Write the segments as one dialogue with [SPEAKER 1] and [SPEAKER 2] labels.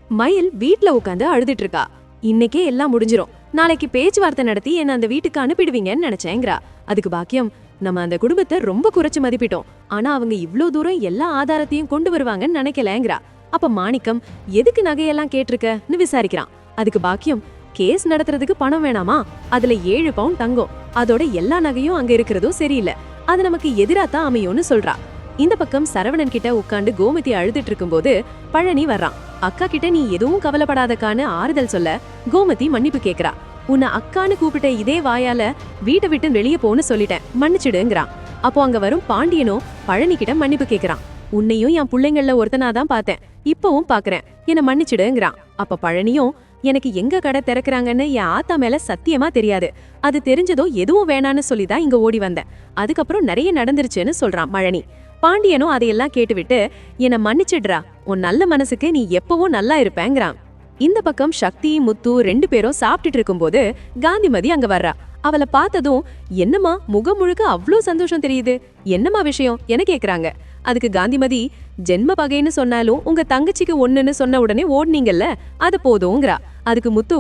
[SPEAKER 1] மயில் வீட்ல உட்காந்து அழுதுட்டு இருக்கா. இன்னைக்கே எல்லாம் முடிஞ்சிரும், நாளைக்கு பேச்சுவார்த்தை நடத்தி என்ன அந்த வீட்டுக்கு அனுப்பிடுவீங்கன்னு நினைச்சேங்கிறா. அதுக்கு பாக்கியம், நம்ம அந்த குடும்பத்தை ரொம்ப குறைச்சு மதிப்பிட்டோம், ஆனா அவங்க இவ்ளோ தூரம் எல்லா ஆதாரத்தையும் கொண்டு வருவாங்கன்னு நினைக்கலங்கிறா. அப்ப மாணிக்கம் எதுக்கு நகையெல்லாம் கேட்டிருக்கன்னு விசாரிக்கிறான். அதுக்கு பாக்கியம், கேஸ் நடத்துறதுக்கு பணம் வேணாமா, அதுல 7 பவுன் தங்கம், அதோட எல்லா நகையும் அங்க இருக்கிறதும் சரியில்லை, அது நமக்கு எதிராத்தான் அமையும்னு சொல்றா. இந்த பக்கம் சரவணன் கிட்ட உட்காந்து கோமதி அழுதுட்டு இருக்கும்போது பழனி வர்றான். அக்கா கிட்ட நீ எதுவும் கவலைப்படாதக்கான்னு ஆறுதல் சொல்ல கோமதி மன்னிப்பு கேக்குறா. உன்னை அக்கான்னு கூப்பிட்ட இதே வாயால வீட்டை விட்டு வெளியே போன்னு சொல்லிட்டேன், மன்னிச்சிடுங்கிறான். அப்போ அங்க வரும் பாண்டியனும் பழனி கிட்ட மன்னிப்பு கேக்குறான். உன்னையும் என் பிள்ளைங்கள்ல ஒருத்தனாதான் பார்த்தேன், இப்பவும் பாக்குறேன், என்ன மன்னிச்சிடுங்கிறான். அப்ப பழனியும், எனக்கு எங்க கடை திறக்கிறாங்கன்னு என் ஆத்தா மேல சத்தியமா தெரியாது, அது தெரிஞ்சதோ எதுவும் வேணான்னு சொல்லிதான் இங்க ஓடி வந்தேன், அதுக்கப்புறம் நிறைய நடந்துருச்சுன்னு சொல்றான் பழனி. பாண்டியனும் அதையெல்லாம் கேட்டுவிட்டு, என்ன மன்னிச்சிடுறா, உன் நல்ல மனசுக்கு நீ எப்பவும் நல்லா இருப்பேங்கிறான். இந்த பக்கம் சக்தி முத்து 2 பேரும் சாப்பிட்டுட்டு இருக்கும்போது காந்திமதி அங்க வர்றா. அவளை பார்த்ததும், என்னம்மா முகம் முழுக்க அவ்வளோ சந்தோஷம் தெரியுது, என்னம்மா விஷயம் என கேக்குறாங்க. அதுக்கு காந்திமதி, ஜென்ம பகைன்னு சொன்னாலும் உங்க தங்கச்சிக்கு ஒண்ணுன்னு சொன்ன உடனே ஓடுனீங்கல்ல, அது போதும்ங்கிறா. அதுக்கு முத்து,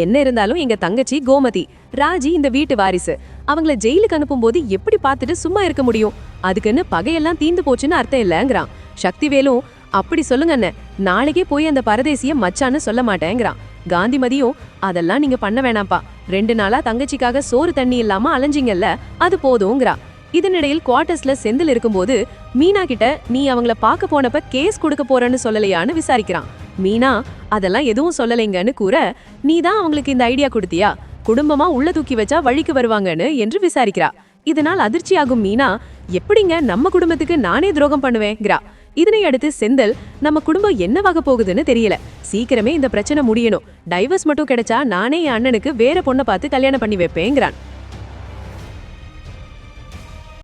[SPEAKER 1] என்ன இருந்தாலும் எங்க தங்கச்சி கோமதி, ராஜி இந்த வீட்டு வாரிசு, அவங்கள ஜெயிலுக்கு அனுப்பும் போது எப்படி பார்த்துட்டு சும்மா இருக்க முடியும், அதுக்குன்னு பகையெல்லாம் தீந்து போச்சுன்னு அர்த்தம் இல்லங்கிறான். சக்திவேலும், அப்படி சொல்லுங்கன்னு, நாளைக்கே போய் அந்த பரதேசிய மச்சான்னு சொல்ல மாட்டேங்கிறான். காந்திமதியும், அதெல்லாம் நீங்க பண்ண வேணாம்ப்பா, 2 நாளா தங்கச்சிக்காக சோறு தண்ணி இல்லாம அலைஞ்சிங்கல்ல, அது போதும்ங்கிறா. இதனிடையில் குவார்டர்ஸ்ல செந்தில் இருக்கும்போது மீனா கிட்ட, நீ அவங்கள பார்க்க போனப்ப கேஸ் கொடுக்க போறன்னு சொல்லலையான்னு விசாரிக்கிறான். மீனா, அதெல்லாம் எதுவும் சொல்லலைங்கன்னு கூற, நீ தான் அவங்களுக்கு இந்த ஐடியா கொடுத்தியா, குடும்பமா உள்ள தூக்கி வச்சா வழிக்கு வருவாங்கன்னு என்று விசாரிக்கிறா. இதனால் அதிர்ச்சியாகும் மீனா, எப்படிங்க நம்ம குடும்பத்துக்கு நானே துரோகம் பண்ணுவேங்கிறா. இதனை அடுத்து செந்தில், நம்ம குடும்பம் என்னவாக போகுதுன்னு தெரியல, சீக்கிரமே இந்த பிரச்சனை முடியணும், டைவர்ஸ் மட்டும் கிடைச்சா நானே என் அண்ணனுக்கு வேற பொண்ணை பார்த்து கல்யாணம் பண்ணி வைப்பேங்கிறான்.